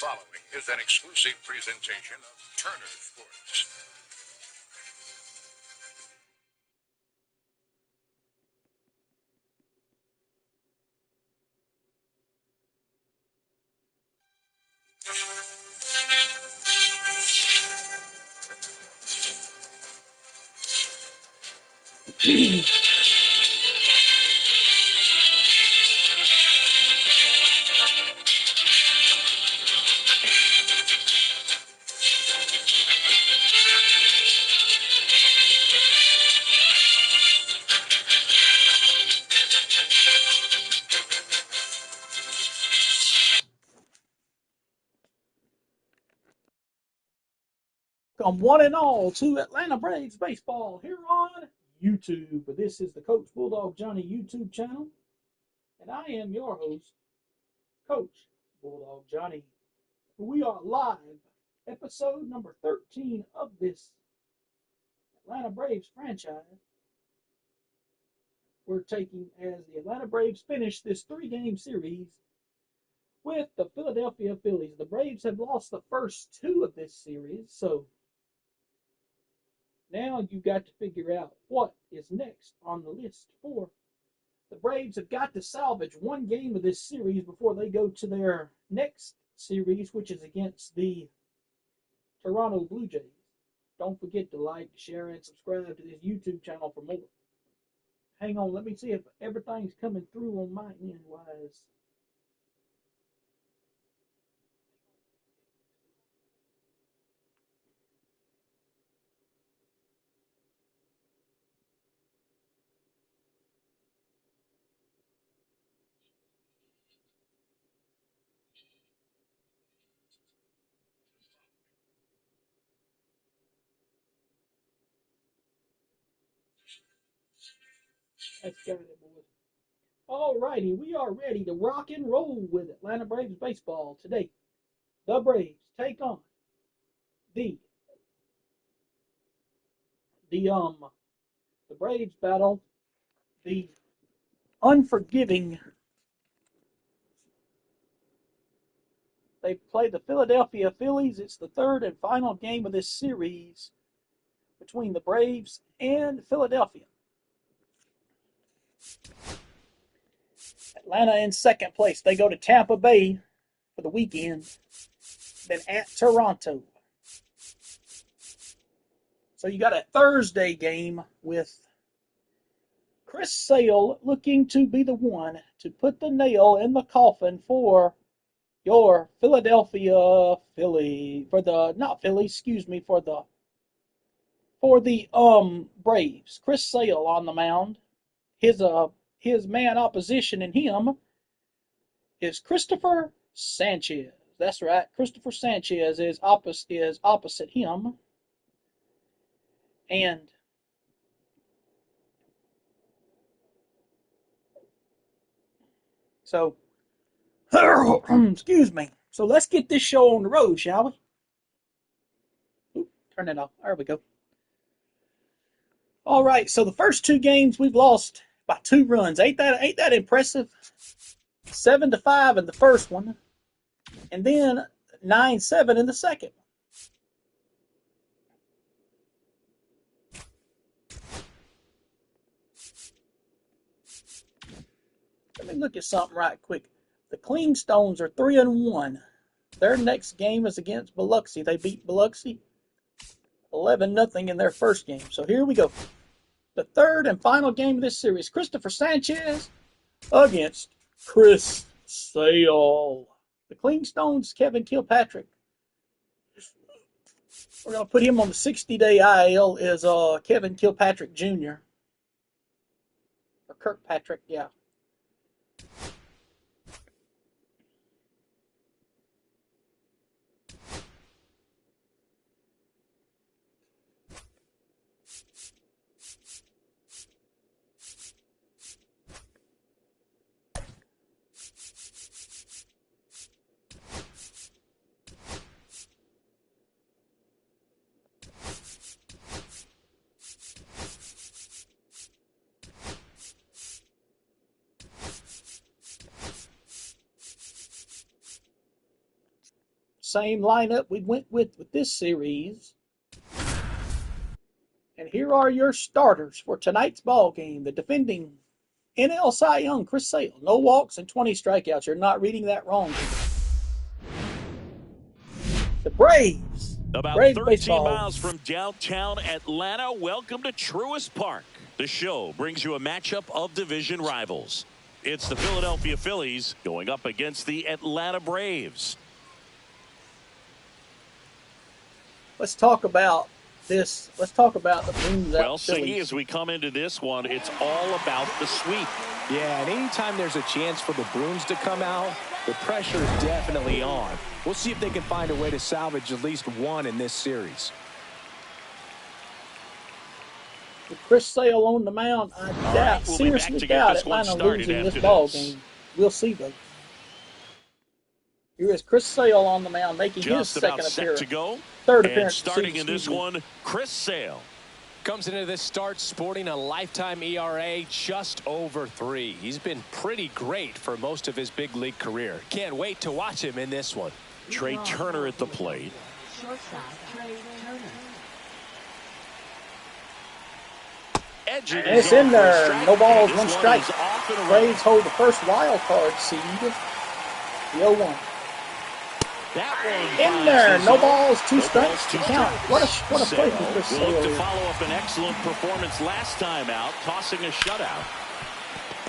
following is an exclusive presentation of Turner Sports. Welcome one and all to Atlanta Braves Baseball here on YouTube. This is the Coach Bulldog Johnny YouTube channel, and I am your host, Coach Bulldog Johnny. We are live, episode number 13 of this Atlanta Braves franchise. We're taking as the Atlanta Braves finish this three-game series with the Philadelphia Phillies. The Braves have lost the first two of this series, so now you've got to figure out what is next on the list for the Braves. Have got to salvage one game of this series before they go to their next series, which is against the Toronto Blue Jays. Don't forget to like, share, and subscribe to this YouTube channel for more. Hang on, let me see if everything's coming through on my end wise. That's got it, boys. All righty, we are ready to rock and roll with Atlanta Braves baseball today. The Braves take on the the Braves battle the unforgiving. They play the Philadelphia Phillies. It's the third and final game of this series between the Braves and Philadelphia. Atlanta in second place. They go to Tampa Bay for the weekend, then at Toronto. So you got a Thursday game with Chris Sale looking to be the one to put the nail in the coffin for your Philadelphia Philly, for the Braves. Chris Sale on the mound. His man opposition in him is Christopher Sanchez. That's right, Christopher Sanchez is opposite him, and so excuse me. So let's get this show on the road, shall we? Oop, turn it off. There we go. All right. So the first two games we've lost by 2 runs. Ain't that impressive? 7-5 in the first one, and then 9-7 in the second. Let me look at something right quick. The Cleanstones are 3-1. Their next game is against Biloxi. They beat Biloxi 11-0 in their first game. So here we go. The third and final game of this series. Christopher Sanchez against Chris Sale. The Cleanstones, Kevin Kilpatrick. We're going to put him on the 60-day IL as Kevin Kilpatrick Jr. Or Kirkpatrick, yeah. Same lineup we went with this series. And here are your starters for tonight's ball game. The defending NL Cy Young, Chris Sale. No walks and 20 strikeouts. You're not reading that wrong. The Braves. About Braves 13 baseball. miles from downtown Atlanta, welcome to Truist Park. The show brings you a matchup of division rivals. It's the Philadelphia Phillies going up against the Atlanta Braves. Let's talk about this. Let's talk about the Blues. Well, Singy, as we come into this one, it's all about the sweep. Yeah, and anytime there's a chance for the Bruins to come out, the pressure is definitely on. We'll see if they can find a way to salvage at least one in this series. With Chris Sale on the mound, I doubt, we'll seriously doubt Atlanta losing this ball game. We'll see, though. Here is Chris Sale on the mound, making his second appearance. To go. Third and appearance. Starting in this one, Chris Sale. Comes into this start sporting a lifetime ERA just over 3. He's been pretty great for most of his big league career. Can't wait to watch him in this one. Trey Turner at the plate. It's in there. No balls, one strike. Braves hold the first wild card seed. The 0-1. In there, no balls, 2 strikes to count. What a play from Chris Sale. Will look to follow up an excellent performance last time out, tossing a shutout.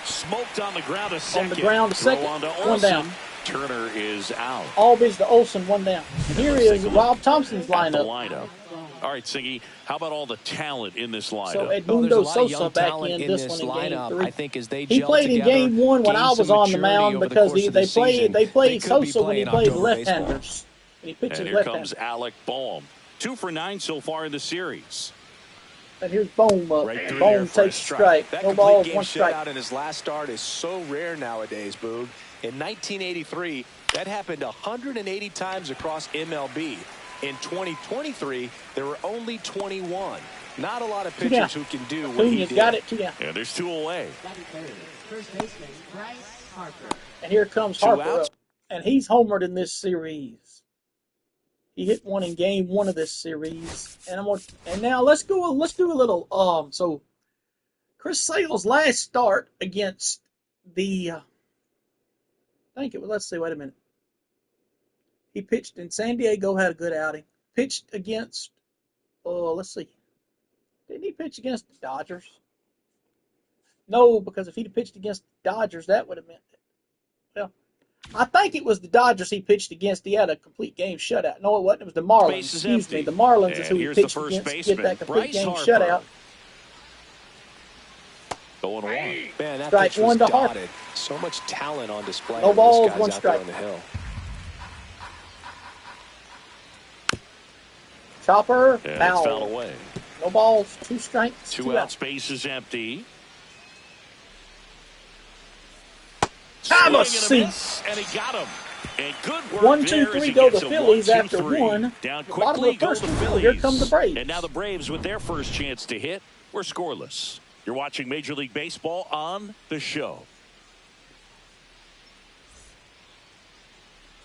Smoked on the ground a second. On the ground a second, one down. Turner is out. Albies to Olsen, one down. And here is Rob Thompson's lineup. All right, Siggy, how about all the talent in this lineup? So Edmundo Sosa back in this one in lineup, Game 3. I think as they he played in Game 1 when I was on the mound because they played Sosa when he played left-handers. And he pitches here left-handers. comes Alec Boehm. 2 for 9 so far in the series. And here's Boehm up. Right Boehm takes strike. That No balls, one shutout strike. in his last start is so rare nowadays, Boog. In 1983, that happened 180 times across MLB. In 2023, there were only 21. Not a lot of pitchers who can do what he did. Got it, 2 down. Yeah, there's 2 away. And here comes Harper up. And he's homered in this series. He hit one in Game 1 of this series. And now let's do a little so Chris Sale's last start against the let's see, wait a minute. He pitched in San Diego, had a good outing. Pitched against, let's see. Didn't he pitch against the Dodgers? No, because if he'd pitched against the Dodgers, that would have meant it. Well, I think it was the Dodgers he pitched against. He had a complete game shutout. No, it wasn't. It was the Marlins. Excuse me. The Marlins is who he pitched against to get that complete game shutout. Going one. Man, that strike pitch was one to dotted. Harper. So much talent on display. No balls, this guy's one out strike. there on the hill. Chopper, foul away. No balls, 2 strikes, 2 out. Space is empty. Time of seat. And he got him. And good work 1, 2, 3 go the Phillies after 1. Down quickly, go the Phillies. Here come the Braves. And now the Braves with their first chance to hit. We're scoreless. You're watching Major League Baseball on the show.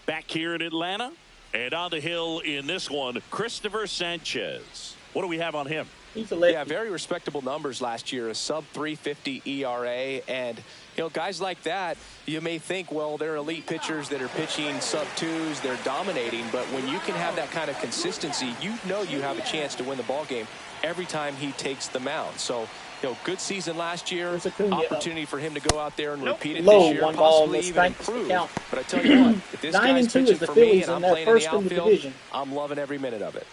Back here in Atlanta. And on the hill in this one, Christopher Sanchez. What do we have on him? He's a lefty. Yeah, very respectable numbers last year, a sub-350 ERA. And, guys like that, you may think, well, they're elite pitchers that are pitching sub-2s, they're dominating. But when you can have that kind of consistency, you have a chance to win the ball game every time he takes the mound. So, good season last year, opportunity for him to go out there and repeat it this year, possibly even improve. But I tell you what, if this guy's pitching for me and I'm playing in the outfield, I'm loving every minute of it.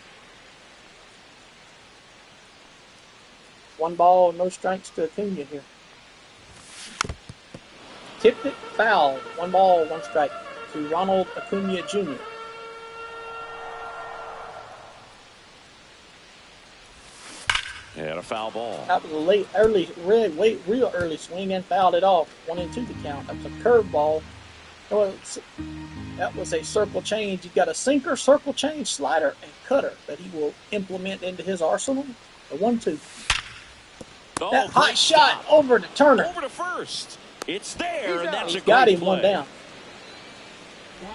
1 ball, no strikes to Acuna here. Tipped it, foul. 1 ball, 1 strike to Ronald Acuna Jr. And a foul ball. That was a real early swing and fouled it off. 1 and 2 to count. That was a curveball. That was a circle change. You've got a sinker, circle change, slider, and cutter that he will implement into his arsenal. A 1-2. Oh, that hot shot over to Turner. Over to first. It's there, and that's a got great him play. 1 down.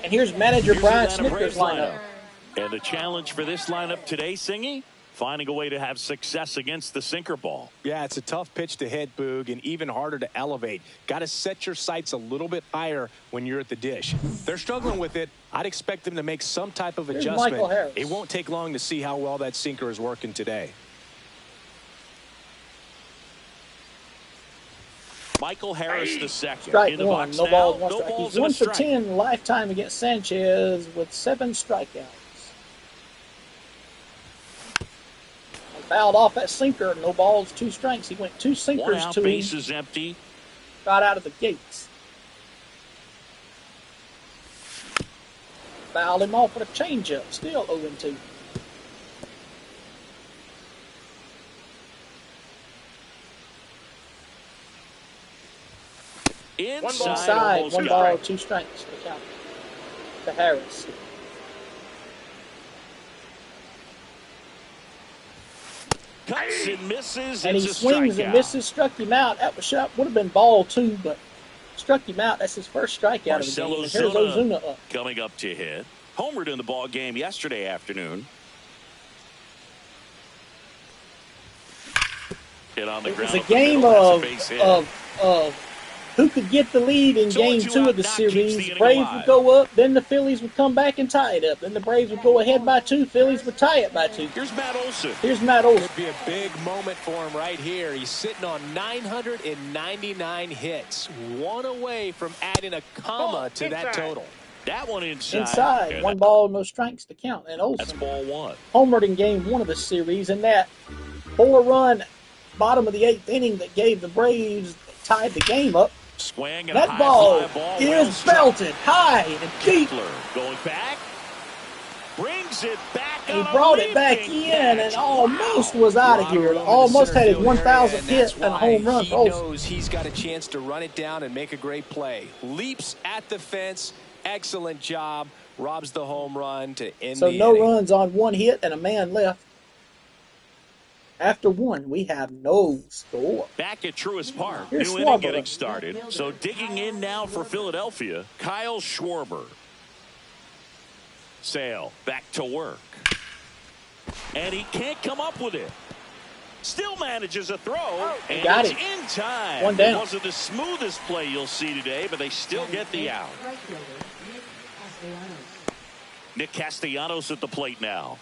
And here's manager Here's Brian Atlanta Snitker's Braves lineup. And the challenge for this lineup today, Singy, finding a way to have success against the sinker ball. Yeah, it's a tough pitch to hit, Boog, and even harder to elevate. Got to set your sights a little bit higher when you're at the dish. They're struggling with it. I'd expect them to make some type of adjustment. It won't take long to see how well that sinker is working today. Michael Harris the second. Strike in the one. box No now, balls, one no strike. balls He's and a 1 for strike. 10 lifetime against Sanchez with 7 strikeouts. Fouled off that sinker. No balls, 2 strikes. He went 2 sinkers One out, to him. base is empty. Got out of the gates. Fouled him off with a changeup. Still 0-2. Inside, One ball, 2 strikes to count. To Harris. Cuts and misses. And It's he a swings strikeout. and misses, struck him out. That was shot, would have been ball 2, but struck him out. That's his first strikeout of the game. And here's Ozuna up. Coming up to hit. Homered in the ball game yesterday afternoon. Hit on the ground. It's a game of who could get the lead in game 2 of the series. The Braves would go up, then the Phillies would come back and tie it up. Then the Braves would go ahead by 2, Phillies would tie it by 2. Here's Matt Olson. Here's Matt Olson. Could be a big moment for him right here. He's sitting on 999 hits. One away from adding a comma to that total. That one inside. Inside. Yeah, 1 ball, no strikes to count. And That's Olson ball 1. homered in game 1 of the series, and that 4-run bottom of the 8th inning that gave the Braves tied the game up. Swing and That a high ball fly ball is belted high and deep. Kepler going back. Brings it back. He brought it back in and almost was out of here. Almost had his 1,000th hit and a home run. He knows he's got a chance to run it down and make a great play. Leaps at the fence. Excellent job. Robs the home run to end the no inning. runs on 1 hit and a man left. After 1, we have no score. Back at Truist Park. Here's New inning Schwarber. getting started. So digging in now for Philadelphia, Kyle Schwarber. Sale back to work. And he can't come up with it. Still manages a throw. And Got it's it. in time. 1 down. It wasn't the smoothest play you'll see today, but they still get the out. Nick Castellanos at the plate now.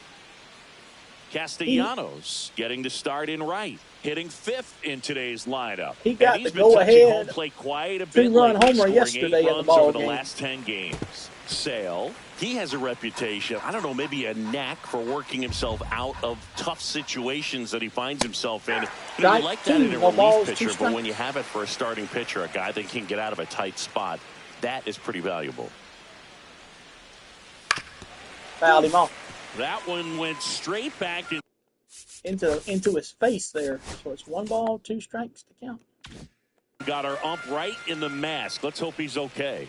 Castellanos getting to start in right, hitting 5th in today's lineup. He got and he's the been touching home go-ahead plate quite a bit 2-run lately, homer scoring yesterday 8 in the runs ball over the game. last 10 games. Sale, he has a reputation, I don't know, maybe a knack for working himself out of tough situations that he finds himself in. You like that in a relief pitcher, but when you have it for a starting pitcher, a guy that can get out of a tight spot, that is pretty valuable. Fouled him off. That one went straight back into his face there. So it's 1 ball, 2 strikes to count. Got our ump right in the mask. Let's hope he's okay.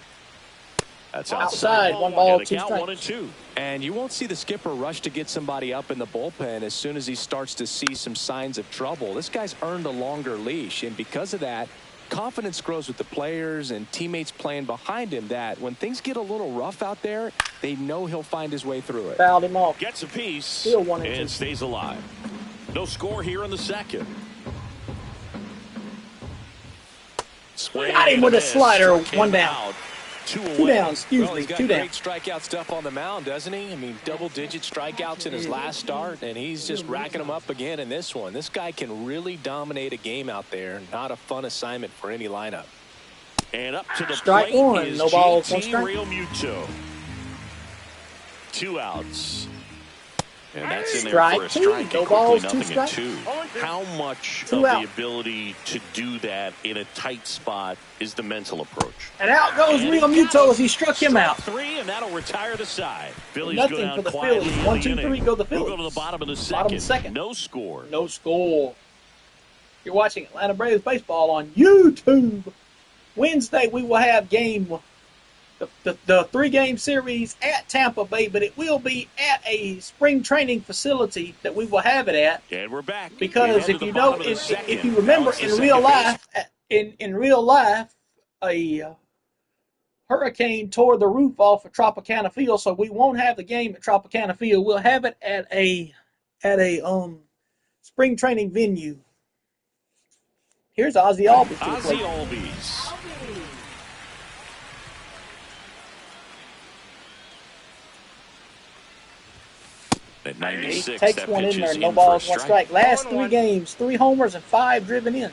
That's Outside, 1 ball, 2 count, strikes. 1 and 2. And you won't see the skipper rush to get somebody up in the bullpen as soon as he starts to see some signs of trouble. This guy's earned a longer leash, and because of that, confidence grows with the players and teammates playing behind him that when things get a little rough out there, they know he'll find his way through it. Fouled him off. Gets a piece Still 1 and 2. and stays alive. No score here in the second. Got him with a slider. 1 down. Out. 2 away. 2 down, excuse Well, me, he's got 2 great down. strikeout stuff on the mound, doesn't he? I mean, double-digit strikeouts in his last start, and he's just racking them up again in this one. This guy can really dominate a game out there. Not a fun assignment for any lineup. And up to the Strike plate 1, is no balls, 1 JT strike. Realmuto. 2 outs. And that's in there Strike for a 2, strike. no And balls, quickly 2 nothing strikes. at 2. How much 2 of out. the ability to do that in a tight spot is the mental approach? And out goes And Real Muto as he struck him out. 3, and that'll retire the side. Phillies Nothing go down for the quietly Phillies. in 1, the 2, inning. 3, go the We'll Phillies. go to the bottom of the second. Bottom of the second. No score. No score. You're watching Atlanta Braves baseball on YouTube. Wednesday we will have the 3-game series at Tampa Bay, but it will be at a spring training facility that we will have it at. And we're back. Because if you know, if you remember in real life, a hurricane tore the roof off of Tropicana Field, so we won't have the game at Tropicana Field. We'll have it at a spring training venue. Here's Ozzy Albies. Ozzy Albies. At 96, he takes that one pitch in there, is no in balls, for a one strike. Last 3 games, 3 homers and 5 driven in.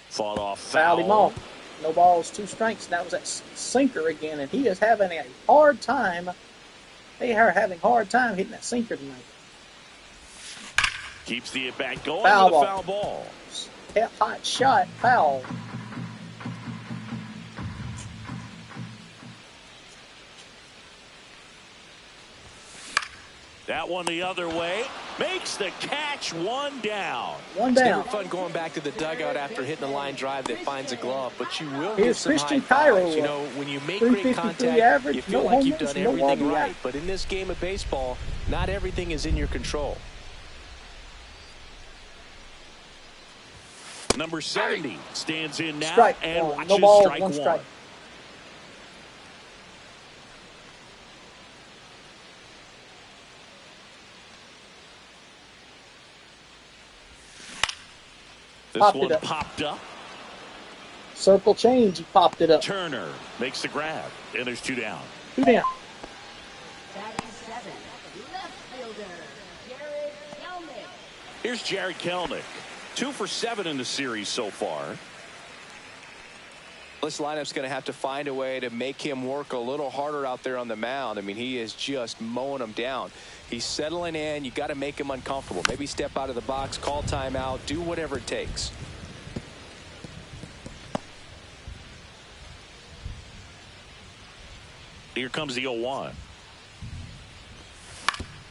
Fought off Fouled him off. No balls, 2 strikes. That was that sinker again, and he is having a hard time. They are having a hard time hitting that sinker tonight. Keeps the at-bat going Foul with a ball. foul ball. Hot shot, foul. That one the other way. Makes the catch, 1 down. One It's down. never fun going back to the dugout after hitting a line drive that finds a glove, but you will Here's get some Christian high fives. Cairo, You know, when you make great 353 contact, average, you feel no like you've homers, done no everything RBI. right. But in this game of baseball, not everything is in your control. Number 70 stands in now Strike and one. watches No balls, strike 1 strike. This Popped one it up. popped up. Circle change, he popped it up. Turner makes the grab, and there's 2 down. 2 down. Batting 7, left fielder, Jared Kelnick. Here's Jared Kelnick. 2 for 7 in the series so far. This lineup's going to have to find a way to make him work a little harder out there on the mound. I mean, he is just mowing them down. He's settling in. You got to make him uncomfortable. Maybe step out of the box, call timeout, do whatever it takes. Here comes the 0-1.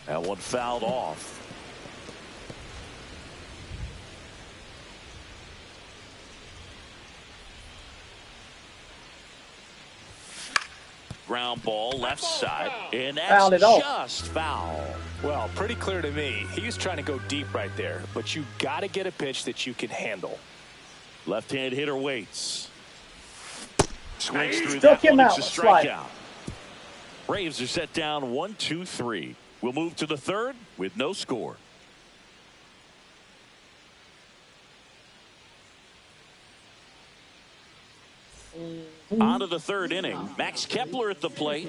That one fouled off. Ground ball left side, and Fouled that's it off. just foul. Well, pretty clear to me. He was trying to go deep right there, but you got to get a pitch that you can handle. Left-hand hitter waits. Swings through Struck that him one. out. It's a Slide. strikeout. Braves are set down 1-2-3. We'll move to the 3rd with no score. On to the 3rd inning. Max Kepler at the plate.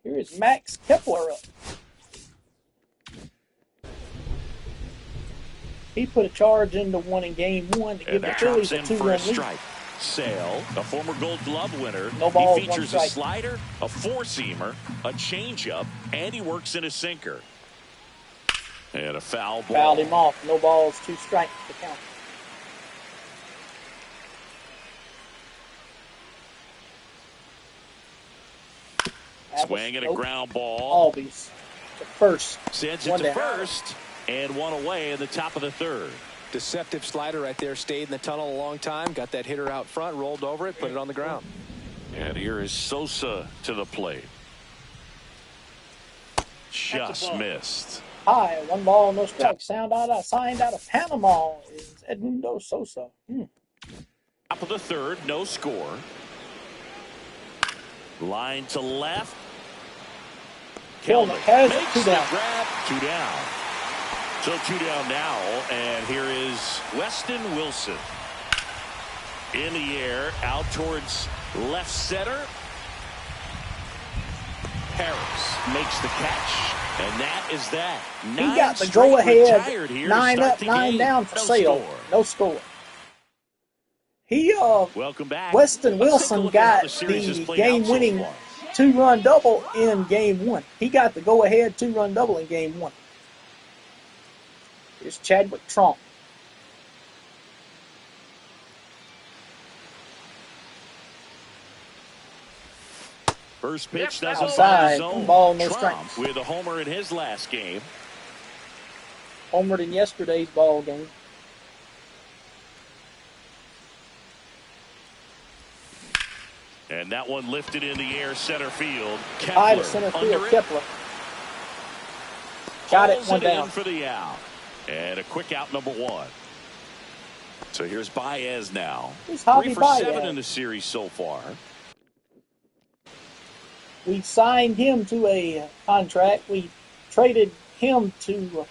Here is Max Kepler up. He put a charge into one in game 1 to give And the that Phillies drops a in for a 2-run lead. strike. Sale, a former Gold Glove winner. No balls, He 1 features a strike. slider, a four-seamer, a changeup, and he works in a sinker. And a foul ball. Fouled him off. No balls, 2 strikes to count. Swing and a ground ball. Albies. The first. Sends it 1 to down. first, and 1 away in the top of the 3rd. Deceptive slider right there. Stayed in the tunnel a long time. Got that hitter out front, rolled over it, put it on the ground. And here is Sosa to the plate. Just missed. High, 1 ball, no strike. Signed out of Panama is Edmundo Sosa. Top of the 3rd, no score. Line to left. Kelnick has it, makes 2 the down. grab, 2 down. So 2 down now, and here is Weston Wilson. In the air, out towards left center. Harris makes the catch, and that is that. He got the 9 straight go-ahead, retired here to 9 start up, the 9 game. down for No Sale. score. No score. He, Welcome back. Weston Let's take a Wilson look at how got the series has the played out so game-winning far. 2-run double in game 1. He got the go-ahead 2-run double in game 1. Here's Chadwick Trump. First pitch doesn't Outside, find the zone. ball, no Trump strikes. with a homer in his last game. Homered in yesterday's ball game. And that one lifted in the air, center field. High to Kepler center under field, it. Kepler. Got it, Hauls 1 in down. for the out. And a quick out, number 1. So here's Baez now. Who's 3 Javi for Baez? 7 in the series so far. We signed him to a contract. We traded him to.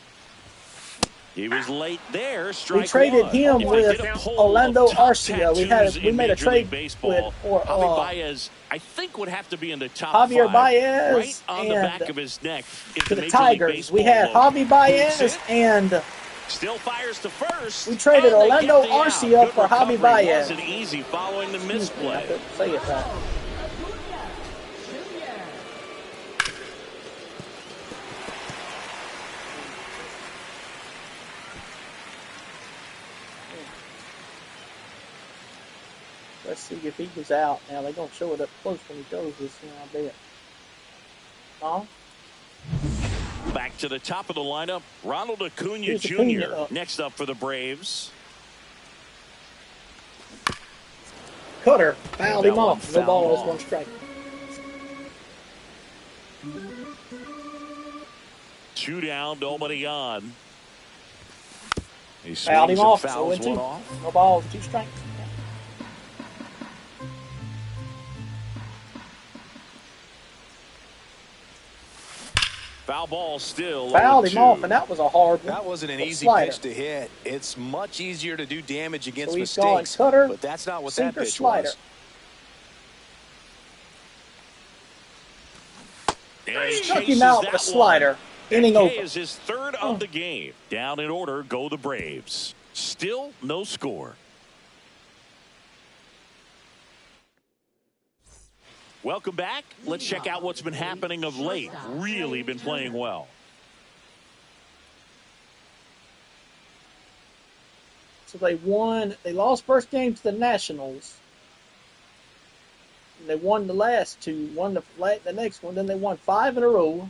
He was late there. Strike We traded one. him If I with did a poll Orlando of top Arcia. We tattoos made in a Major trade League Baseball, with Javi Baez, I think, would have to be in the top Javier 5. Baez Right on the and back of his neck is to the the Major Tigers. League We Baseball had logo. Javi Baez Boots it. and Still fires to first. we traded and they Orlando get the out. Arcia Good for Javi recovery. Baez. Wasn't easy following the I misplay. couldn't say it right. Let's see if he was out. Now they're gonna show it up close when he goes this thing, I bet. Huh? Back to the top of the lineup, Ronald Acuna Here's Jr. Acuna. Next up for the Braves. Cutter fouled That him one off. No fouled balls, off. 1 strike. 2 down, nobody on. He Fouled him swings and off. fouls 0-2. one off. No balls, 2 strikes. Foul ball still. Fouled him 0-2. off, and that was a hard one. That wasn't an A easy slider. pitch to hit. It's much easier to do damage against So he's going mistakes, cutter, but that's not what that sinker, pitch slider. was. And he Struck him chases out with a that slider. one. Inning K over. is his 3rd of the game. Down in order go the Braves. Still no score. Welcome back. Let's check out what's been happening of late. Really been playing well. So they won. They lost first game to the Nationals. And they won the last 2. Won the next one. Then they won 5 in a row.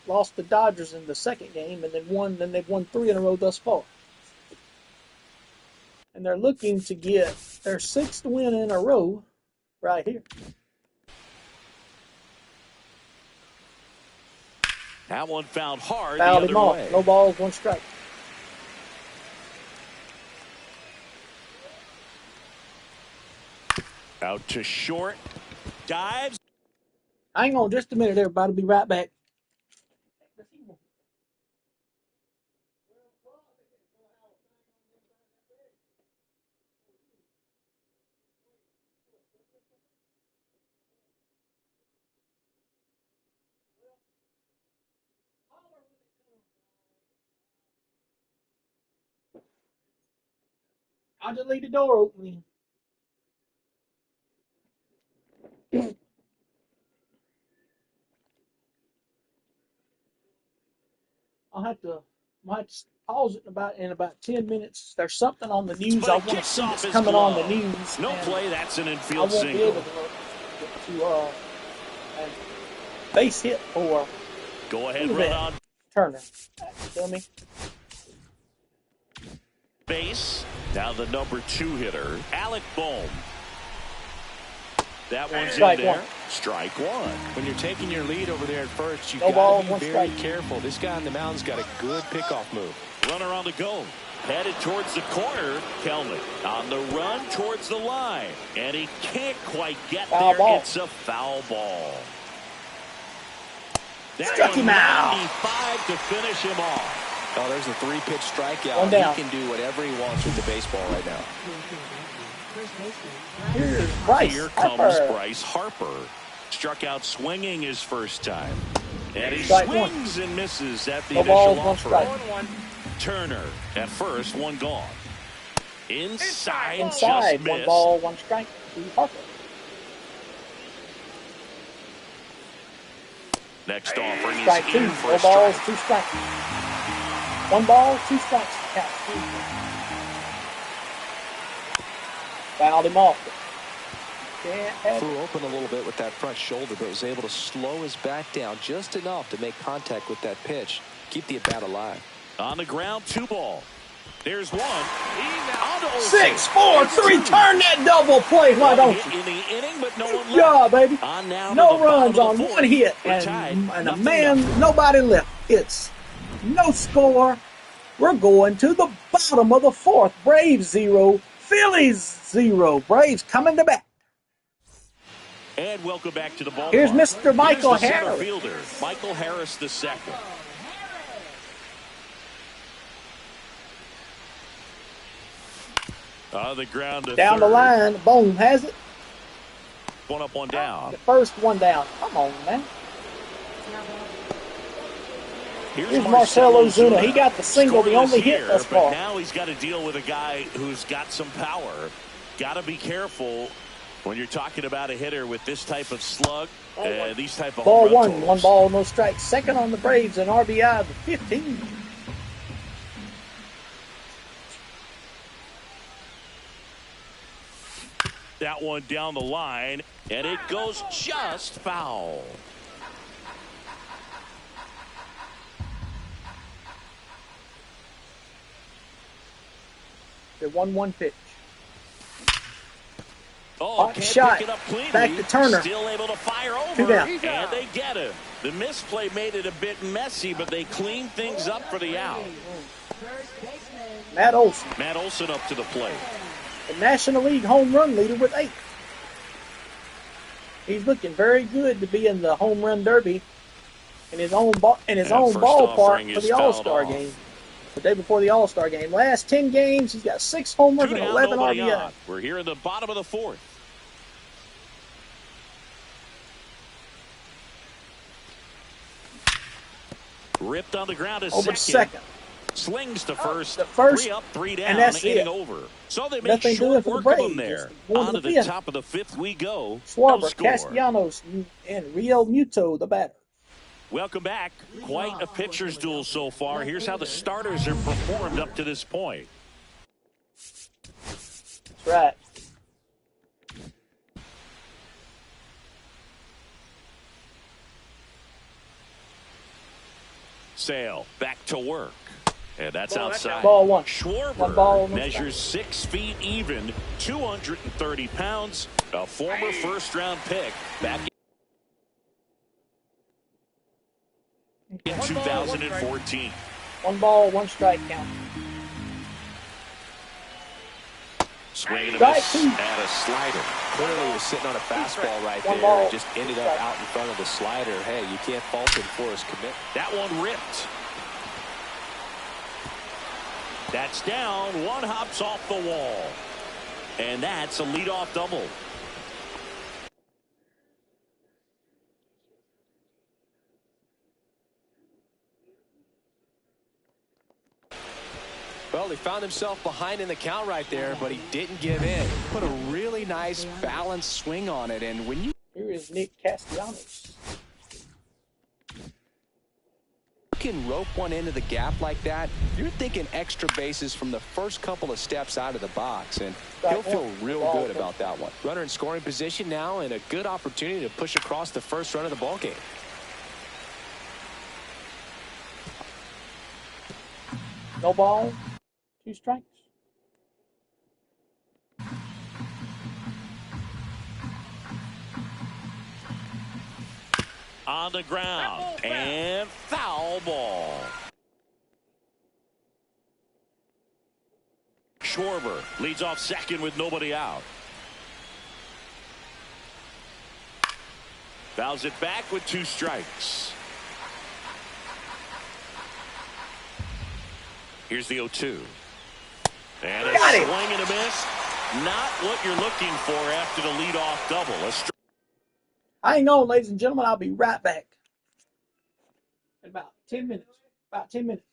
Lost the Dodgers in the second game, and then they've won 3 in a row thus far. And they're looking to get their 6th win in a row right here. That one fouled hard Fouled the him other off. way. No balls, 1 strike. Out to short. Dives. Hang on just a minute, everybody. Be right back. I'll just leave the door open. I'll have to pause it in about 10 minutes. There's something on the news But I it want to kicks see off that's his coming on the glove. news. No and play. That's an I infield won't be able single. to base hit for Go ahead, who's run that? on Turner. Dummy. base. Now the number 2 hitter, Alec Bohm. That one's Strike in there. one. Strike 1. When you're taking your lead over there at first, you've No got ball, to be 1 very strike. careful. This guy on the mound's got a good pickoff move. Runner on the go. Headed towards the corner. Kelnick on the run towards the line. And he can't quite get Foul there. ball. It's a foul ball. That Struck one him out. 95 to finish him off. Oh, there's a 3-pitch strikeout. One down. He can do whatever he wants with the baseball right now. Here's Bryce. Here comes Harper. Bryce Harper. Struck out swinging his first time. And he Strike one. swings and misses at the No initial balls, 1 offer. strike. Turner at first, 1 gone. Inside, Inside, just 1 missed. ball, 1 strike to Harper. Next offering Strike is 2. in for No a balls, strike. 2 strikes. 1 ball, 2 strikes. Count. Fouled him off. Can't have it. Flew open a little bit with that front shoulder, but was able to slow his back down just enough to make contact with that pitch. Keep the at-bat alive. On the ground, 2 ball. There's 1. On to 6, 4, 3. Turn that double play. Why don't hit you? in the inning, but no one Good left. job, baby. On now to No the runs bottom on of the 1 4th. hit, We're and tied, a nothing, man, nothing. nobody left. It's no score. We're going to the bottom of the fourth. Braves 0, Phillies 0. Braves coming to bat. And welcome back to the ballpark. Here's Mr. Michael Here's the center Harris. fielder, Michael Harris II. The ground to Down the third. line, Bohm has it. One up, one down. The first one down. Come on, man. Here's Marcell Ozuna. He got the single, the only hit thus far. But now he's got to deal with a guy who's got some power. Got to be careful when you're talking about a hitter with this type of slug, these type of ball home run totals. 1 ball, no strikes. Second on the Braves and RBI of 15. That one down the line, and it goes just foul. The 1-1 pitch. Oh, Hot shot. Pick it up cleanly. Back to Turner. Still able to fire over. 2 down. And they get him. The misplay made it a bit messy, but they cleaned things up for the out. Matt Olson. Matt Olson up to the plate. The National League home run leader with 8. He's looking very good to be in the home run derby in his own ballpark for the All-Star game. The day before the All-Star game. Last 10 games, he's got 6 homers and 11 RBI. We're here in the bottom of the fourth. Ripped on the ground is over second. Slings to first. The first. 3 up, 3 down. And that's inning it. over. So they make Nothing short doing work for the of them Braves. there. On On to the top of the fifth we go. Schwarber, No score. Castellanos, and Real Muto, the batter. Welcome back. Quite a pitcher's duel so far. Here's how the starters have performed up to this point. That's right. Sale back to work. And that's outside. Ball 1. Schwarber measures 6 feet even, 230 pounds, a former first-round pick back in 2014. 1 ball, 1 strike count. Swing and a Strike miss 2. and a slider. Clearly was sitting on a fastball right One there ball. and just ended up out in front of the slider. Hey, you can't fault him for his commitment. That one ripped. That's down. One hops off the wall. And that's a leadoff double. Well, he found himself behind in the count right there, but he didn't give in. Put a really nice balanced swing on it. And when you Here is Nick Castellanos. can rope one into the gap like that, you're thinking extra bases from the first couple of steps out of the box, and he'll feel real good about that one. Runner in scoring position now, and a good opportunity to push across the first run of the ball game. No ball, 2 strikes. On the ground and foul ball. Schwarber leads off second with nobody out. Fouls it back with 2 strikes. Here's the 0-2. And a swing and a miss. Not what you're looking for after the leadoff double. Hang on, ladies and gentlemen. I'll be right back. In about 10 minutes. About 10 minutes.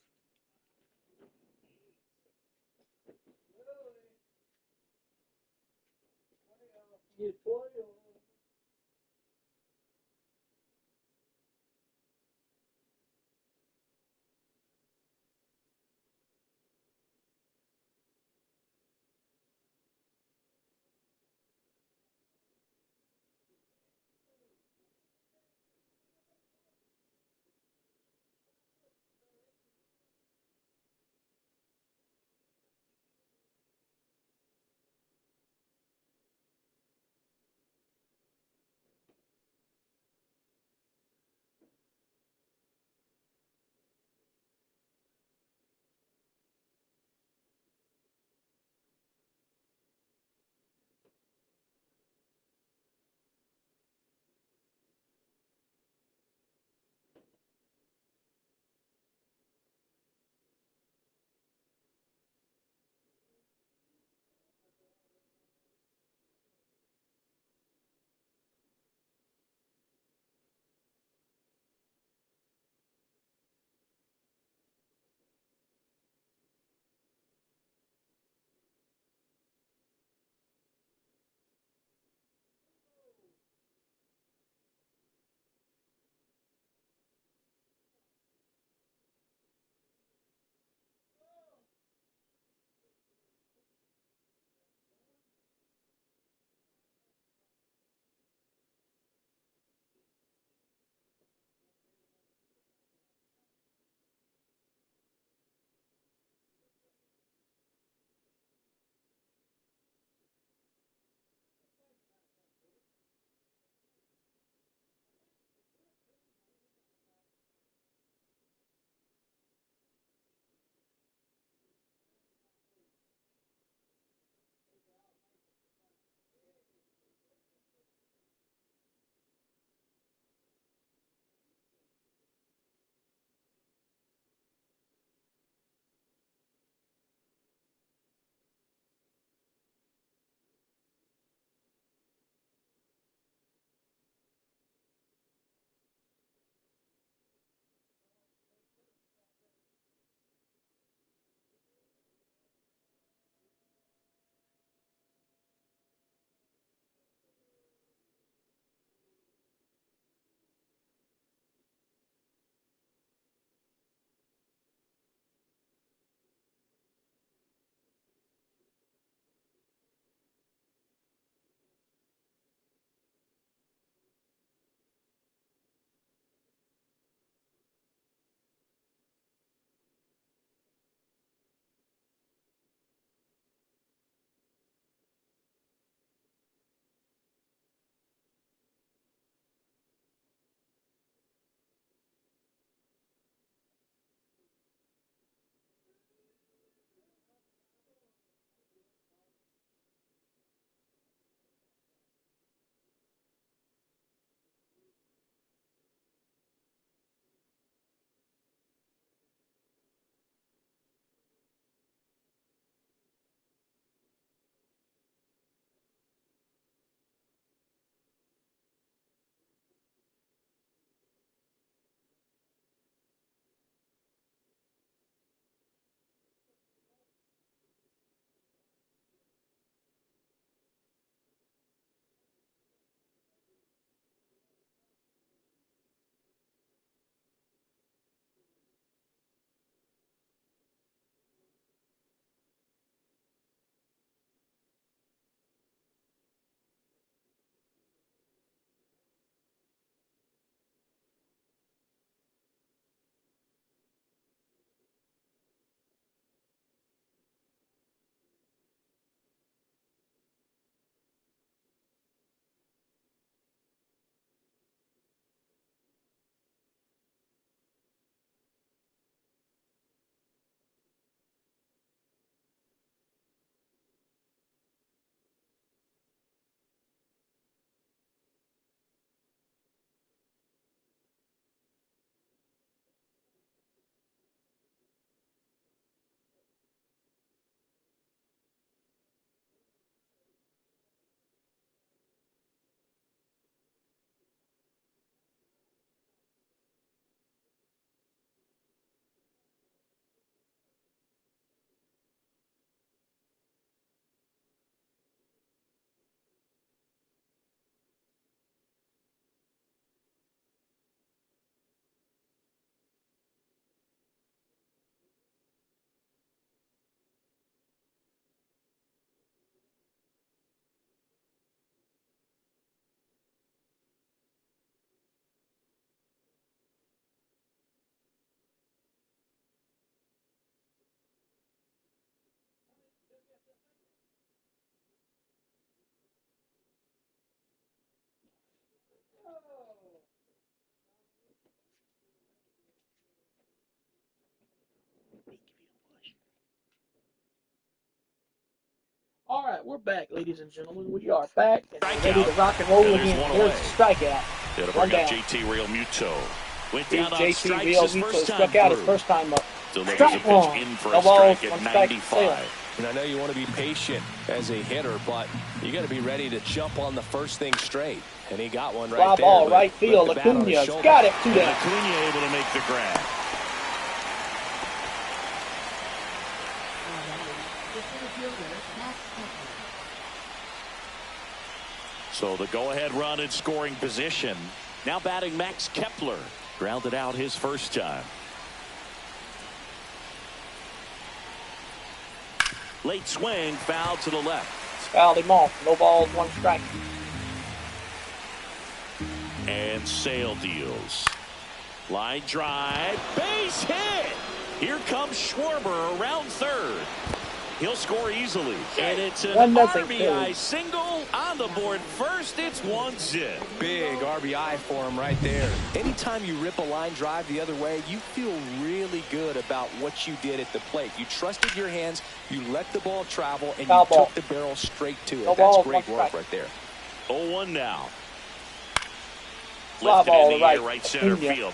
All right, we're back, ladies and gentlemen. We are back and we're ready to rock and roll again. There's the strikeout. It'll One bring up down. JT Real Muto. Went Here's down on JT strikes Real his Muto first time struck out his through. first time up. Delivers a Strike pitch one. in for No a balls, strike one at strike, 95. And I know you want to be patient as a hitter, but you got to be ready to jump on the first thing straight. And he got one right Fly there. ball, but right field. with the bat on his Acuña's shoulder. got it. Two And down. Acuña able to make the grab. The center fielder, Max Kepler. So the go-ahead run in scoring position. Now batting Max Kepler. Grounded out his first time. Late swing, foul to the left. Fouled him off. No balls, one strike. And Sale deals. Line drive. Base hit. Here comes Schwarber around third. He'll score easily. And it's an 1-0 RBI Phillies. single on the board first. It's 1-0. Big RBI for him right there. Anytime you rip a line drive the other way, you feel really good about what you did at the plate. You trusted your hands, you let the ball travel, and Foul you ball. took the barrel straight to it. No That's balls, great one work strike. right there. 0-1 now. Fly Lifted ball in to the air, right. right center Acuña. field.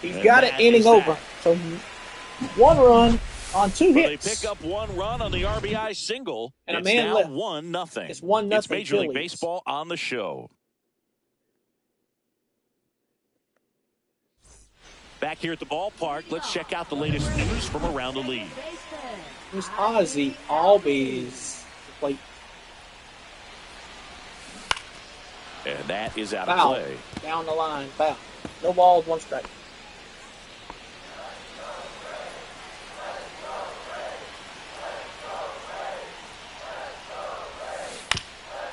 He's And got it, that inning is over. that. So 1 run on 2 Well, they hits. pick up 1 run on the RBI single. And a it's man now left. 1-0. It's 1-0 It's Major League Phillies. Baseball on the show. Back here at the ballpark, let's check out the latest news from around the league. Here's Ozzy Albies. Plate. And that is out Foul. of play. Down the line. Foul. No balls, one strike.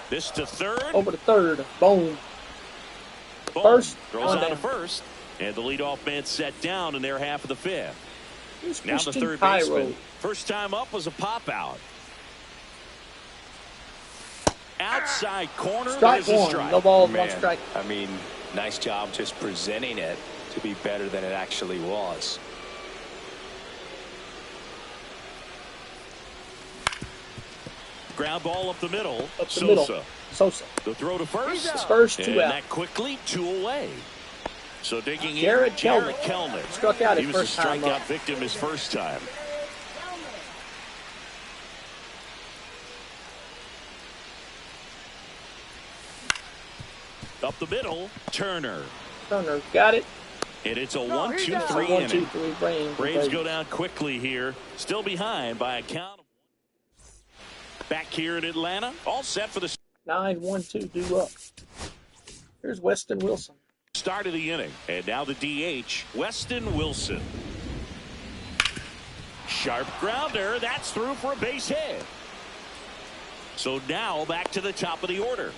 This to third. Over to third. Boom. Boom. First. Throws One out to down. first. And the leadoff man set down in their half of the fifth. Here's Now the Christian third Cairo. baseman. First time up was a pop out. Outside corner. Strike There's a one. strike. No balls, one Man, strike. I mean, nice job just presenting it to be better than it actually was. Ground ball up the middle. Up the Sosa. middle. Sosa. The throw to first. His first two and out. that quickly 2 away. So digging Jared in, Jared Kelnick. Kelnick. Struck out He his was first a time strikeout up. victim his first time. Up the middle, Turner. Turner got it. And it's a It's 1-2-3 a 1-2-3 inning. Braves. Braves go down quickly here. Still behind by a count of 1. Back here in Atlanta, all set for the 9-1-2 due up. Here's Weston Wilson. start of the inning. And now the DH, Weston Wilson. Sharp grounder. That's through for a base hit. So now back to the top of the order.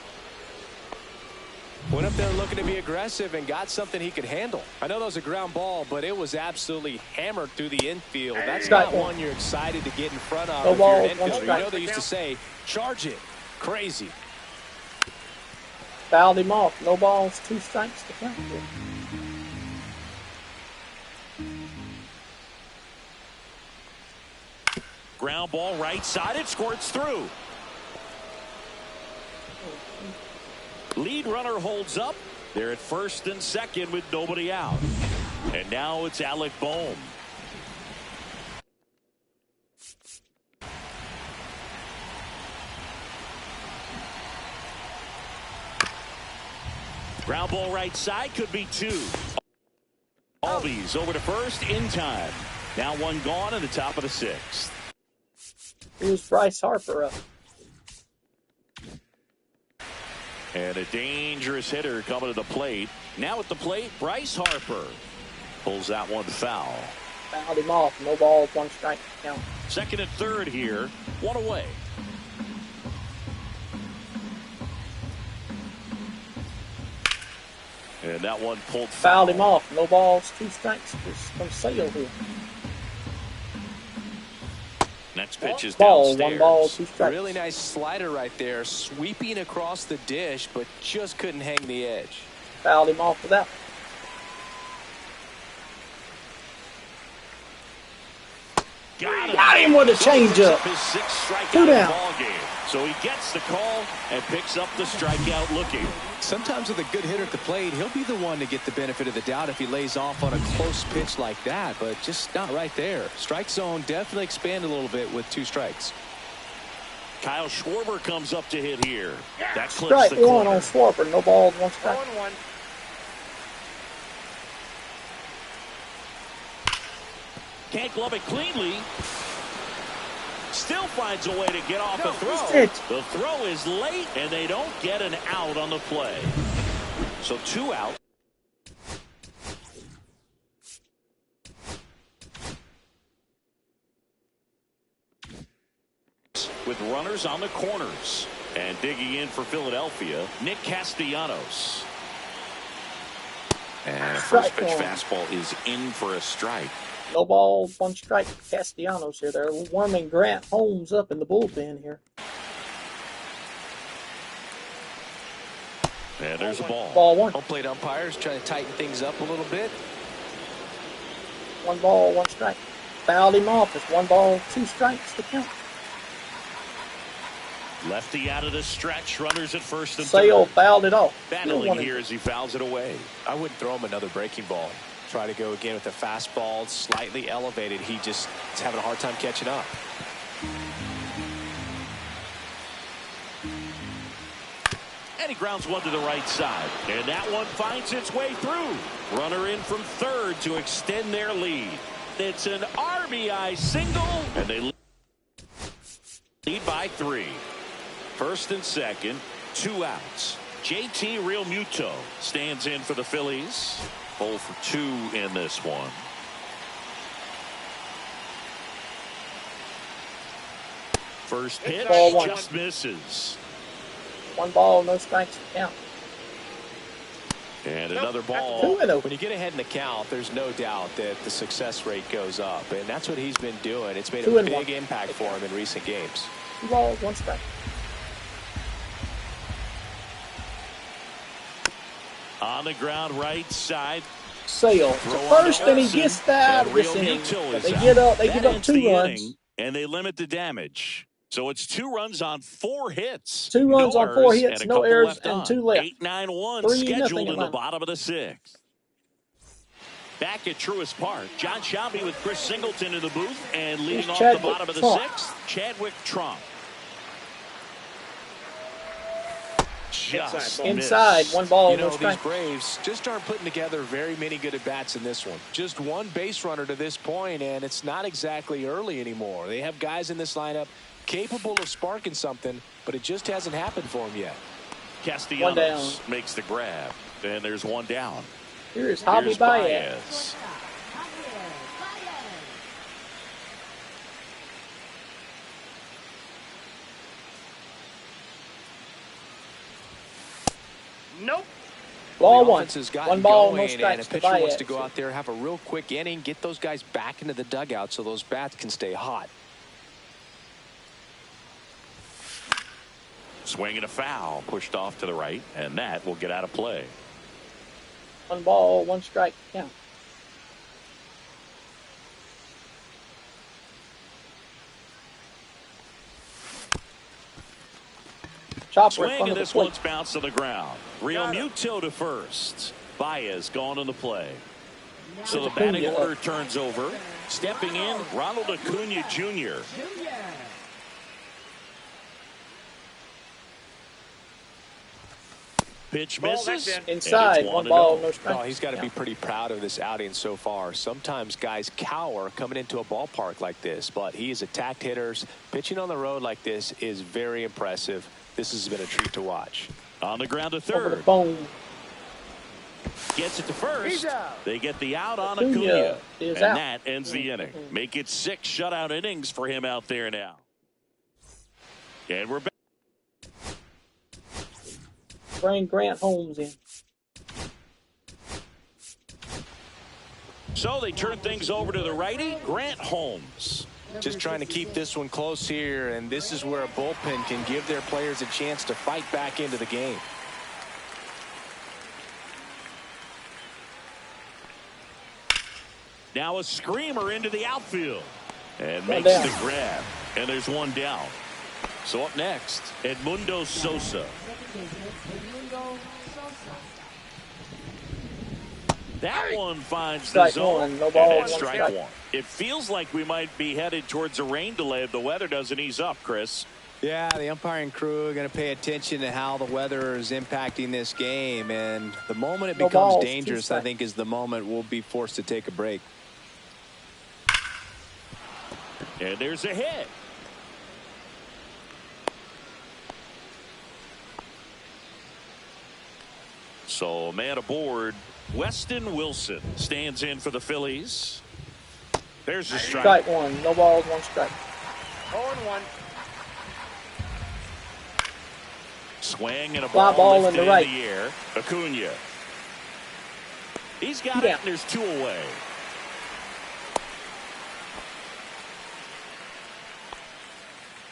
Went up there looking to be aggressive and got something he could handle. I know that was a ground ball, but it was absolutely hammered through the infield. That's Strike not one. one you're excited to get in front of No if you're ball, an one infielder. You strike. know they used to say, charge it. Crazy. Fouled him off. No balls, 2 strikes to count. Ground ball right side. It squirts through. Lead runner holds up. They're at first and second with nobody out. And now it's Alec Bohm. Ground ball right side, could be 2. Albies over to first in time. Now 1 gone in the top of the 6th. Here's Bryce Harper up. And a dangerous hitter coming to the plate. Now at the plate, Bryce Harper pulls that one foul. Fouled him off. No balls, 1 strike to count. Second and third here, 1 away. And that one pulled foul. Fouled him off. No balls, 2 strikes from Sale here. Next pitch is Ball, downstairs. 1 ball, 2 strikes. Really nice slider right there, sweeping across the dish, but just couldn't hang the edge. Fouled him off with that. Got him with a changeup. His sixth strikeout 2 of the down. ball game. So he gets the call and picks up the strikeout looking. Sometimes with a good hitter at the plate, he'll be the one to get the benefit of the doubt if he lays off on a close pitch like that, but just not right there. Strike zone definitely expand a little bit with 2 strikes. Kyle Schwarber comes up to hit here. That clips Strike the 1 corner. on Schwarber. No balls, 1 strike. 0-1. Can't glove it cleanly. Still finds a way to get off the throw. That's it. The throw is late, and they don't get an out on the play. So 2 out. With runners on the corners. And digging in for Philadelphia, Nick Castellanos. And a Strike first pitch one. fastball is in for a strike. No balls, 1 strike. Castellanos here. They're warming Grant Holmes up in the bullpen here. And there's a ball. Ball 1. Home plate umpires trying to tighten things up a little bit. 1 ball, 1 strike. Fouled him off. It's 1 ball, 2 strikes to count. Lefty out of the stretch. Runners at first and Sale third. fouled it off. Battling here as he fouls it away. I wouldn't throw him another breaking ball. Try to go again with the fastball, slightly elevated. He just is having a hard time catching up. And he grounds one to the right side. And that one finds its way through. Runner in from third to extend their lead. It's an RBI single. And they lead by 3. First and second, 2 outs. JT Realmuto stands in for the Phillies. 0 for 2 in this one. First pitch Ball 1. just misses. 1 ball, no strikes to count. And another ball. 2-0. When you get ahead in the count, there's no doubt that the success rate goes up, and that's what he's been doing. It's made a 2-1. big impact for him in recent games. 2 balls, 1 strike. On the ground right side. Sale to Throw on first, to and he Olsen, gets that out of and this inning. Realmuto But is they out. get up. They That give up ends 2 the runs. inning, and they limit the damage. So it's 2 runs on 4 hits. 2 runs No on 4 errors, hits, and a no couple errors, left and on. 2 left. 8-9-1 3-0 scheduled in the Atlanta. bottom of the 6th. Back at Truist Park, John Shelby with Chris Singleton in the booth, and leading Here's off Chadwick the bottom of the Trump. 6th, Chadwick Trump. Just Inside, missed. 1 ball, You no know, these strike. Braves just aren't putting together very many good at-bats in this one. Just 1 base runner to this point, and it's not exactly early anymore. They have guys in this lineup capable of sparking something, but it just hasn't happened for them yet. Castellanos makes the grab, and there's 1 down. Here's Javi Here's Baez. Baez. Nope. Ball The 1. offense has gotten 1 ball, no going, and strikes a to pitcher wants Baez. to go out there, have a real quick inning, get those guys back into the dugout so those bats can stay hot. Swing and a foul, pushed off to the right, and that will get out of play. 1 ball, 1 strike to count. Chopper in Swing, front and of the this plate. one's bounced to the ground. Realmuto to first. Baez gone on the play. So the batting Acuna order up. turns over. Stepping in, Ronald Acuna Jr. Pitch Ball, misses. that's in. Inside, And it's 1 1-0. ball, no Oh, strike. he's got to be pretty proud of this outing so far. Sometimes guys cower coming into a ballpark like this, but he has attacked hitters. Pitching on the road like this is very impressive. This has been a treat to watch. On the ground to Over the third. phone. Gets it to first. He's out. They get the out on Acuna Acuna. is And out. that ends the inning. Make it 6 shutout innings for him out there now. And we're back. Bring Grant Holmes in. So they turn things over to the righty, Grant Holmes. Just trying to keep this one close here, and this is where a bullpen can give their players a chance to fight back into the game. Now a screamer into the outfield. And One makes down. the grab. And there's one down. So up next, Edmundo Sosa. That one finds the Strike zone. one, no ball, And one it's strike strike. one. It feels like we might be headed towards a rain delay if the weather doesn't ease up, Chris. Yeah, the umpiring crew are going to pay attention to how the weather is impacting this game. And the moment it No becomes balls, dangerous, two I strikes. think, is the moment we'll be forced to take a break. And there's a hit. So man aboard. Weston Wilson stands in for the Phillies. There's a strike. Strike one. No balls, one strike. 0-1. Swing and a Fly ball, ball lifted in the right. the air. Acuna. He's got Yeah. it, and there's two away.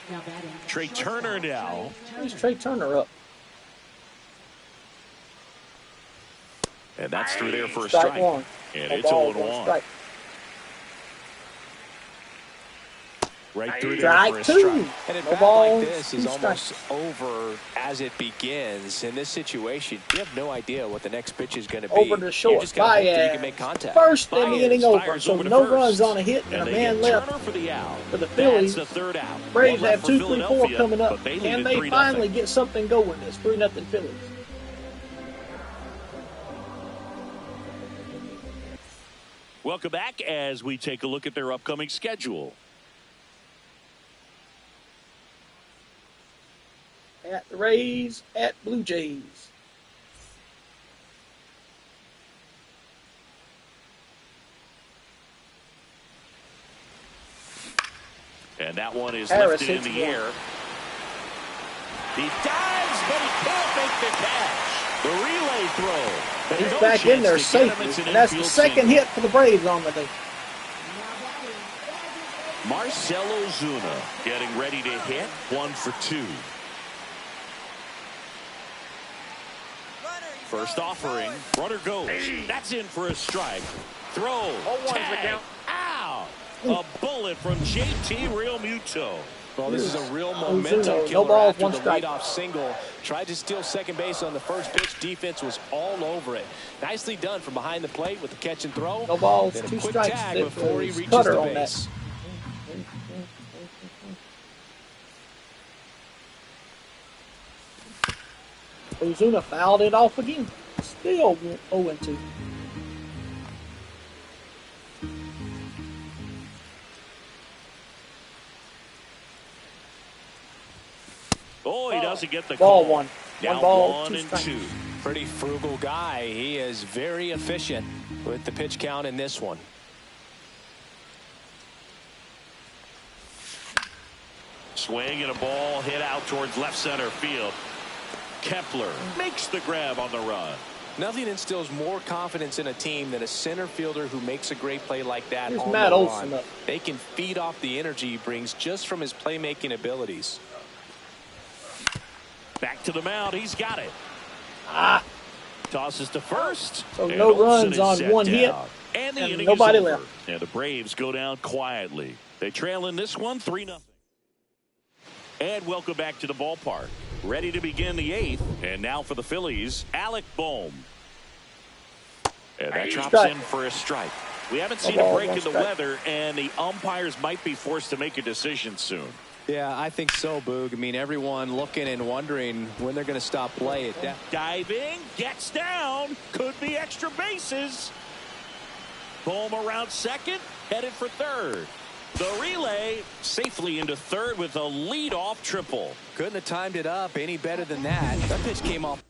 Now batting. Trey Turner now. Where's Trey Turner up? And that's through there for a Strike strike. one. And No it's balls, 0-1. one strike. Right through there Strike for a two. strike. And a No bat balls, like this two is almost strikes. over as it begins. In this situation, you have no idea what the next pitch is going to be. Over the You short. just gotta hope that you Baez. can make contact. First in the Baez inning over. fires So over to no first. runs on a hit and a they man get left. Turner for the out. for the That's Phillies. the third out. Braves One have left for 2, 3, 4 Philadelphia, coming up. but they lead Can at they 3-0. finally get something going? It's 3-0 Phillies. Welcome back as we take a look at their upcoming schedule. At the Rays, at Blue Jays. And that one is Harris lifted in hits the one. air. He dives, but he can't make the catch. The relay throw. But He's no back in chance there to get him. safely. It's an And that's the infield second single. hit for the Braves on the day. Marcell Ozuna getting ready to hit. 1 for 2. First offering. Runner goes. That's in for a strike. Throw. Tag. Out. A bullet from JT Realmuto. Well, this is a real Ozuna, momentum no killer balls, after one the strike. leadoff single. Tried to steal second base on the first pitch. Defense was all over it. Nicely done from behind the plate with the catch and throw. No balls, Then a 2 quick strikes. tag It before he was reaches Cutter the on that. base. Ozuna fouled it off again. Still 0-2. Oh, he doesn't get the Ball call. one. Now One ball, 1 2 and strikes. 2. Pretty frugal guy. He is very efficient with the pitch count in this one. Swing and a ball hit out towards left center field. Kepler makes the grab on the run. Nothing instills more confidence in a team than a center fielder who makes a great play like that Here's on Matt the Olson run. up. They can feed off the energy he brings just from his playmaking abilities. Back to the mound. He's got it. Tosses to first. So and no Olsen runs is on set one hit, down. And the and inning nobody is over. left. And the Braves go down quietly. They trail in this one 3-0. And welcome back to the ballpark. Ready to begin the 8th. And now for the Phillies, Alec Bohm. And that drops Strike. in for a strike. We haven't seen ball, a break one in the strike. weather, and the umpires might be forced to make a decision soon. Yeah, I think so, Boog. I mean, everyone looking and wondering when they're going to stop play. Diving, gets down, could be extra bases. Bohm around second, headed for third. The relay safely into third with a leadoff triple. Couldn't have timed it up any better than that. That pitch came off.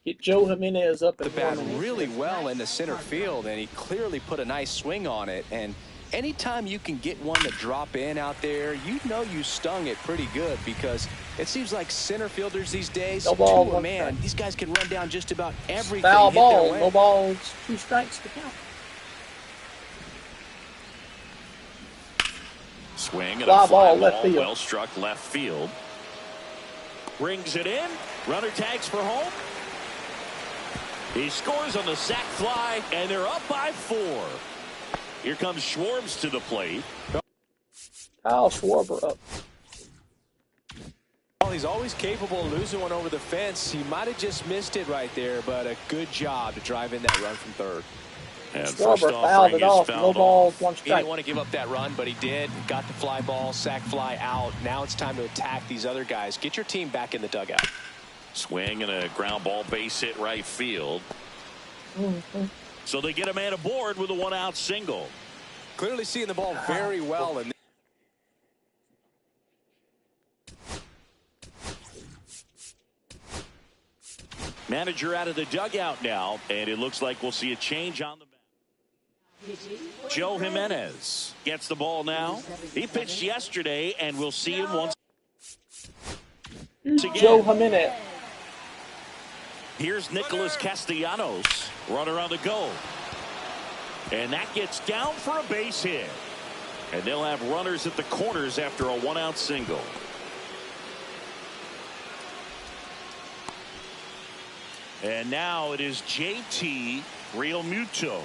Get Joe Jimenez up The at bat 1. really well into center field, and he clearly put a nice swing on it. And anytime you can get one to drop in out there, you know you stung it pretty good, because it seems like center fielders these days, No ball, to a one man, strike. these guys can run down just about everything. Foul hit their ball. way. No balls, 2 strikes to count. Swing and Fly a fly ball left field. Well struck left field. Brings it in. Runner tags for home. He scores on the sac fly, and they're up by 4. Here comes Schwartz to the plate. Kyle Schwarber up. Well, he's always capable of losing one over the fence. He might have just missed it right there, but a good job to drive in that run from third. And Schwarber fouled it off. No ball, 1 He strike. didn't want to give up that run, but he did. Got the fly ball, sac fly out. Now it's time to attack these other guys. Get your team back in the dugout. Swing and a ground ball base hit right field. So they get a man aboard with a 1-out single. Clearly seeing the ball very well. And Manager out of the dugout now, and it looks like we'll see a change on the mound. Joe Jimenez gets the ball now. He pitched yesterday, and we'll see him once again. Joe Jimenez. Here's Nicholas Castellanos, runner on the go. And that gets down for a base hit. And they'll have runners at the corners after a 1-out single. And now it is JT Realmuto.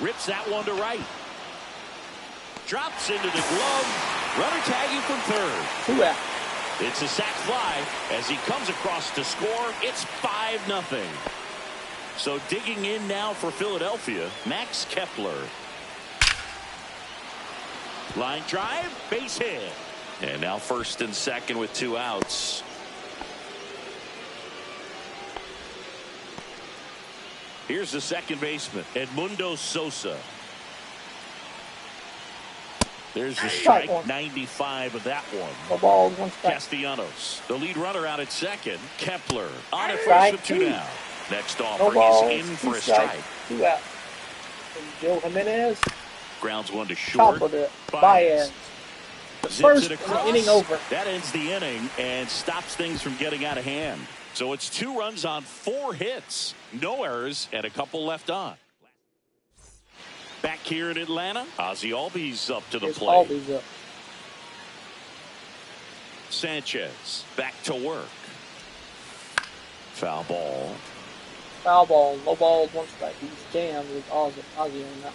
Rips that one to right. Drops into the glove. Runner tagging from third. 2 out. It's a sac fly as he comes across to score. It's 5-0. So digging in now for Philadelphia, Max Kepler. Line drive, base hit. And now first and second with 2 outs. Here's the second baseman, Edmundo Sosa. There's the strike, 95 of that one. No ball, 1 strike. Castellanos, the lead runner out at second. Kepler on at Strike first with 2 down. Next No offering ball, is in for 2 a strike. 2 out. And Joe Jimenez. Grounds one to short. Top of the Baez. The Zips first it across. inning over. That ends the inning and stops things from getting out of hand. So it's 2 runs on 4 hits. No errors and a couple left on. Back here in Atlanta, Ozzie Albies up to the plate. Albies up. Sanchez back to work. Foul ball. Foul ball, no ball, 1 strike. He's jammed with Ozzie on that.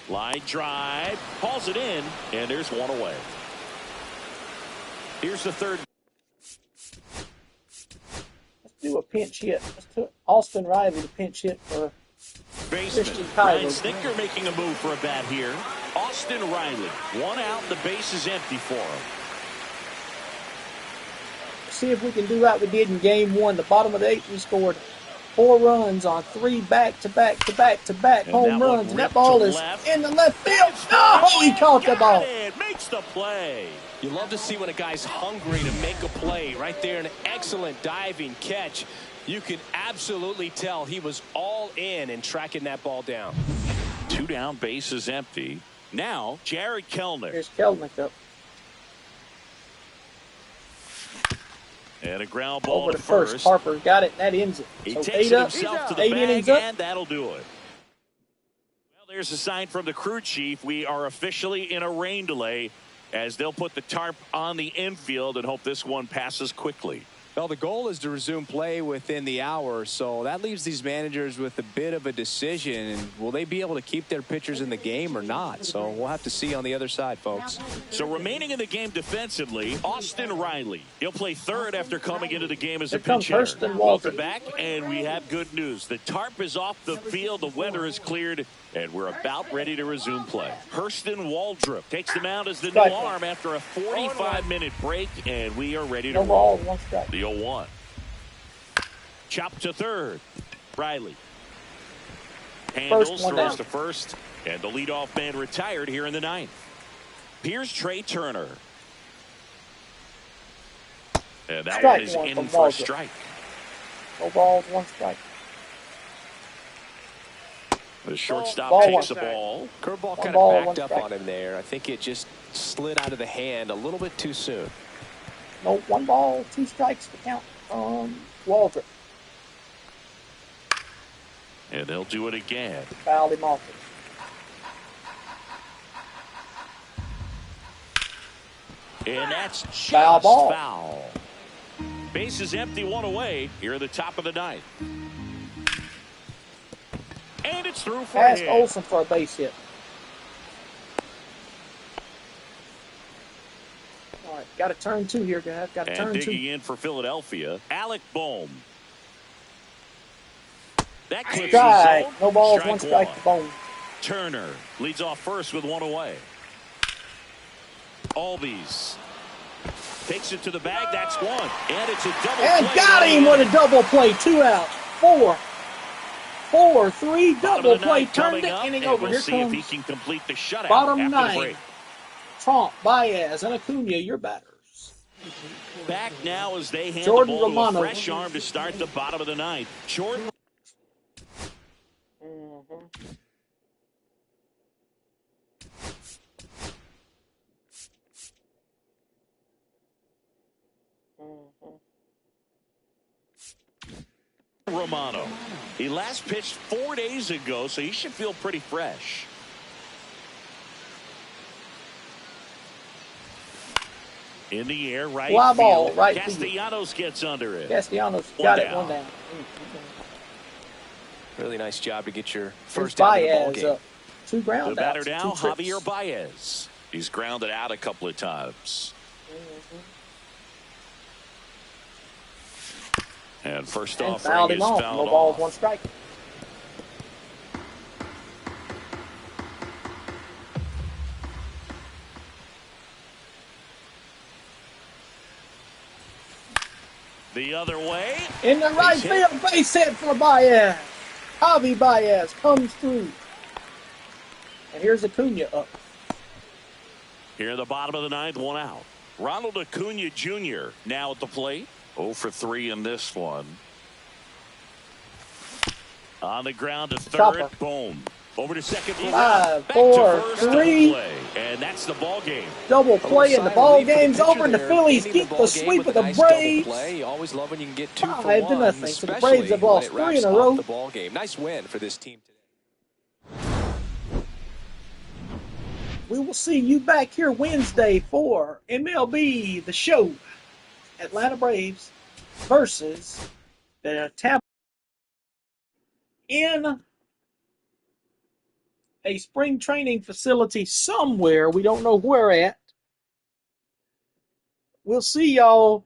Line drive, hauls it in, and there's 1 away. Here's the third. Let's do a pinch hit. Let's put Austin Riley to pinch hit for Baseman Christian Ryan Kyler. Stinker making a move for a bat here. Austin Riley, 1 out, the base is empty for him. See if we can do like we did in game 1. The bottom of the 8th, we scored 4 runs on 3 back-to-back And home that one runs. And that ripped ball to is left. in the left field. Oh, he caught the ball. It makes the play. you love to see when a guy's hungry to make a play. Right there, an excellent diving catch. You can absolutely tell he was all in tracking that ball down. 2 down, base is empty. Now, Jared Kelenic. Here's Kelenic up. And a ground ball Over to to first. Harper got it. That ends it. He So takes 8 it up. himself to the 8 bag, innings up. and that'll do it. Well, there's a sign from the crew chief. We are officially in a rain delay as they'll put the tarp on the infield and hope this one passes quickly. Well, the goal is to resume play within the hour, so that leaves these managers with a bit of a decision. Will they be able to keep their pitchers in the game or not? So we'll have to see on the other side, folks. So remaining in the game defensively, Austin Riley. He'll play third after coming into the game as a Here comes pinch hitter. Hurston Walter. Welcome back, and we have good news. The tarp is off the field, the weather is cleared, and we're about ready to resume play. Hurston Waldrop takes the mound as the new arm after a 45-minute break, and we are ready to No roll. ball, 1 strike. The 0-1. Chop to third. Riley. Handles, one throws down. to first, and the leadoff man retired here in the 9th. Here's Trey Turner. And that Strike one is one in from for a Waldrop. strike. No ball, 1 strike. The shortstop Ball takes one. the ball. Curveball One kind ball, of one backed up strike. on him there. I think it just slid out of the hand a little bit too soon. No, 1 ball, 2 strikes to count from Walter. And they'll do it again. Fouled him off. And that's just Foul ball. foul. Base is empty, one away here at the top of the ninth. And it's through for Ask a hit. Olsen for a base hit. All right, got to turn two here, guys. Got to And turn digging two. in for Philadelphia, Alec Bohm. That clips Strike. the zone. No balls, one strike to Bohm. Turner leads off first with one away. Albies takes it to the bag. That's one. And it's a double And play. got him with a double play. 2 outs. 4-3 double play. Turned the inning over. We'll Here see if he comes can complete the shutout bottom after the 9. break. Trump, Baez, and Acuna, your batters. Back now as they hand Jordan the ball to Romano. a fresh arm to start the bottom of the ninth. Jordan. Romano. He last pitched 4 days ago, so he should feel pretty fresh. In the air, right Fly ball, field. right Castellanos gets under it. Castellanos One got it, down. 1 down. Really nice job to get your Here's first out of the ball Baez game. up. 2 ground The batter outs, now, 2 trips. Javier Baez. He's grounded out a couple of times. And first And offering fouled is him off. fouled No balls, off. 1 strike. The other way. In the right hit. field, base hit for Baez. Javi Baez comes through. And here's Acuna up. Here in the bottom of the ninth, 1 out. Ronald Acuna Jr. now at the plate. 0 for 3 in this one. On the ground to third. Chopper. Boom. Over to second. 5, Back 4, to first, 3. double play. And that's the ball game. Double play, and the ball game's over, and the Phillies keep the sweep of the Braves. You always love when you can get 2 for 5 to 1, nothing. So the especially Braves have when lost it 3 wraps in a up row. the ball game. Nice win for this team today. We will see you back here Wednesday for MLB The Show. Atlanta Braves versus the Tampa in a spring training facility somewhere. We don't know where at. We'll see y'all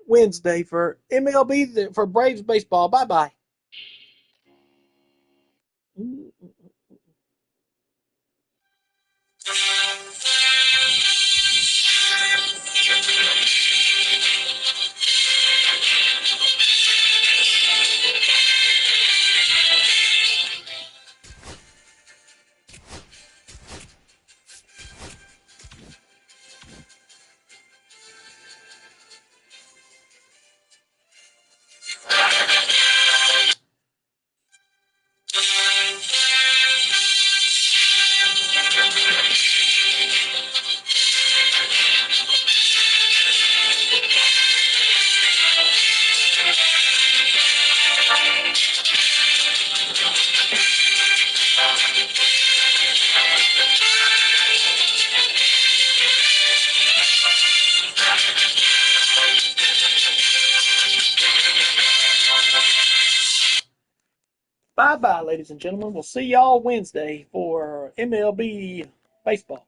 Wednesday for MLB, for Braves baseball. Bye-bye. Bye-bye, ladies and gentlemen. We'll see y'all Wednesday for MLB baseball.